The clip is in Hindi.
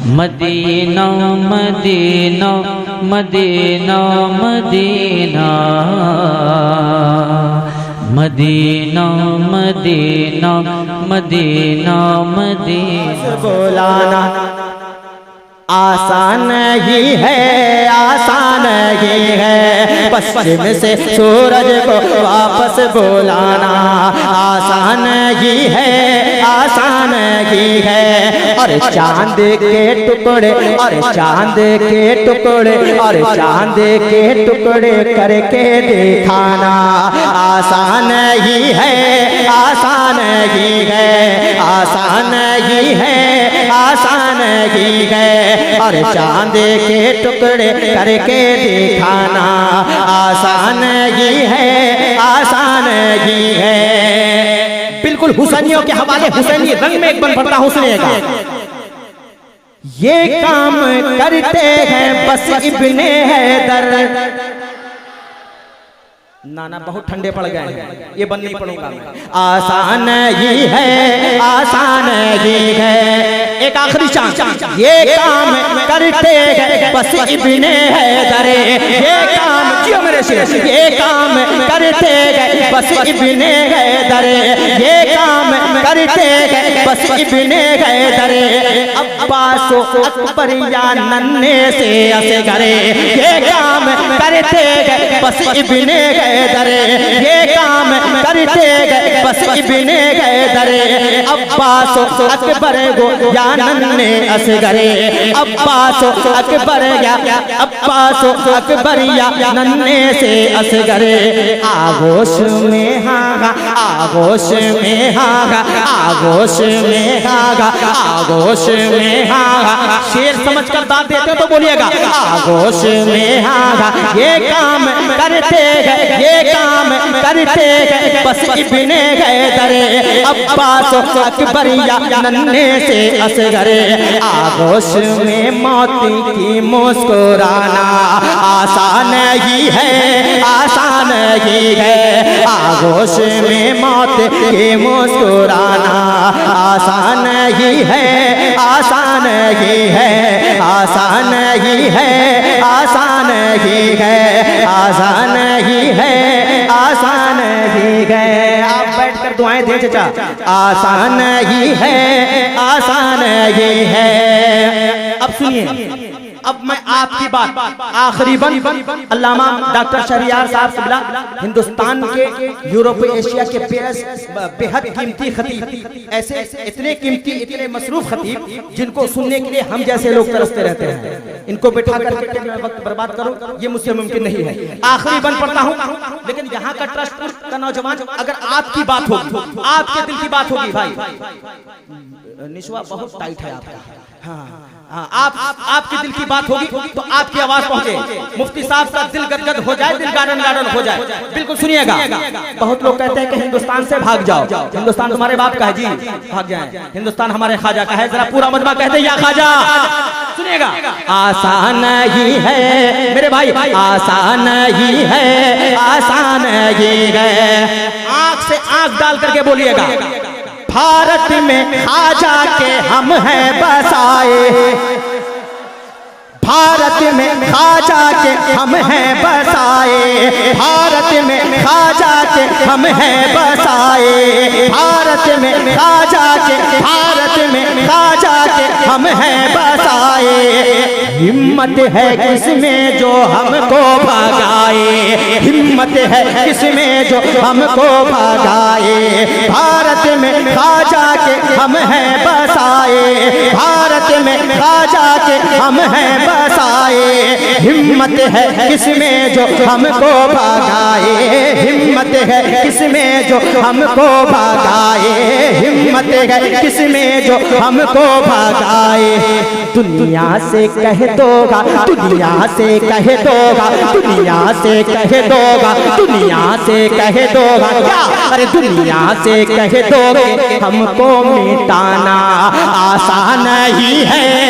Medina Medina Medina Medina Medina Medina Medina Medina. बुलाना आसान ही है, आसान ही है, पश्चिम से सूरज को वापस बुलाना आसान ही है, आसान ही है। और चांद के टुकड़े और चांद के टुकड़े और चांद के टुकड़े करके दिखाना आसान ही है, आसान ही है, आसान ही है, आसान ही है। और चांद के टुकड़े करके दिखाना आसान ही है, आसान ही है। बिल्कुल हुसैनियों के हवाले हुसैनी रंग में एक बन पड़ता हुसैन का। ये काम करते हैं बस इब्ने हैदर। नाना बहुत ठंडे पड़ गए, ये बंद नहीं पड़ूंगा। आसान ही है, आसान ही है। एक आखिरी चांस, ये काम करते हैं बस इब्ने हैदर। ये काम जियो मेरे से, ये काम करते हैं बस इब्ने हैदर। ये काम करते हैं बस इब्ने हैदर। अब्बास अकबर या नन्हे से असगर। ये काम करते हैं बस इब्ने हैदर। ये काम करते गए बस इब्ने हैदर। अब्बास अकबर गो या नन्हे असगर। अब्बास अकबर या अब्बास अकबर या नन्हे से असगर। आगोश में हागा, आगोश में हागा, आगोश में हागा, आगोश में हागा। शेर समझकर दाद देते तो बोलिएगा आगोश में हागा। ये काम करते गए, ये काम करते गए बस इब्ने हैदर। अब्बास अकबर या नन्हे से असगर। आगोश में मौत की मुस्कुराना आसान ही है, आसान ही है। आगोश में मौत की मुस्कुराना आसान ही है, आसान ही है, आसान ही है, आसान ही है, आसान ही है, आसान ही है। आप बैठकर दुआएं दें चाचा। आसान ही है, आसान ही है। अब सुनिए, अब मैं आपकी बात आखिरी बन अल्लामा डॉक्टर शहरियार साहब सिबला हिंदुस्तान के यूरोप एशिया के बेहद कीमती खतीब, ऐसे इतने कीमती इतने मसरूफ खतीब जिनको सुनने के लिए हम जैसे लोग तरसते रहते हैं। इनको बैठा कर मैं वक्त बर्बाद करूं ये मुझसे मुमकिन नहीं है। आखिरी बन पढ़ता हूं, लेकिन यहाँ का ट्रस्ट का नौजवान अगर आपकी बात होगी, आपके दिल की बात होगी, भाई निशवा बहुत टाइट है आपका। हाँ, आपके दिल की बात होगी तो आपकी आवाज पहुंचे, मुफ्ती साहब का दिल गदगद हो जाए, दिल गार्डन गार्डन हो जाए। बिल्कुल सुनिएगा। बहुत लोग कहते हैं कि हिंदुस्तान से भाग जाओ, हिंदुस्तान तुम्हारे बाप का है जी, भाग जाए। हिंदुस्तान हमारे ख्वाजा का है, जरा पूरा मजमा कहते हैं या ख्वाजा। सुनिएगा, आसान ही है मेरे भाई, आसान ही है, आसान ही है। आंख से आंख डाल करके बोलिएगा, भारत में ख्वाजा के हम हैं बसाए। भारत में ख्वाजा के हम हैं बसाए। भारत में ख्वाजा के हम हैं बसाए। भारत में ख्वाजा के, भारत में ख्वाजा के हम हैं बसाए। हिम्मत है किसमें जो हमको भगाए, हिम्मत है किसमें जो हमको भगाए। भारत में ख्वाजा के हम हैं बसाए। भारत में ख्वाजा के हम हैं बसाए। हिम्मत है किसमें जो हमको भगाए। हिम्मत है किसमें जो हमको भगाए। हिम्मत है किसमें जो हमको भगाए। दुनिया से कह दोगा, दुनिया से कह दोगा, दुनिया से कह दोगा, दुनिया से कह दोगा क्या? अरे दुनिया से कह दोगे हमको मिटाना आसान ही है,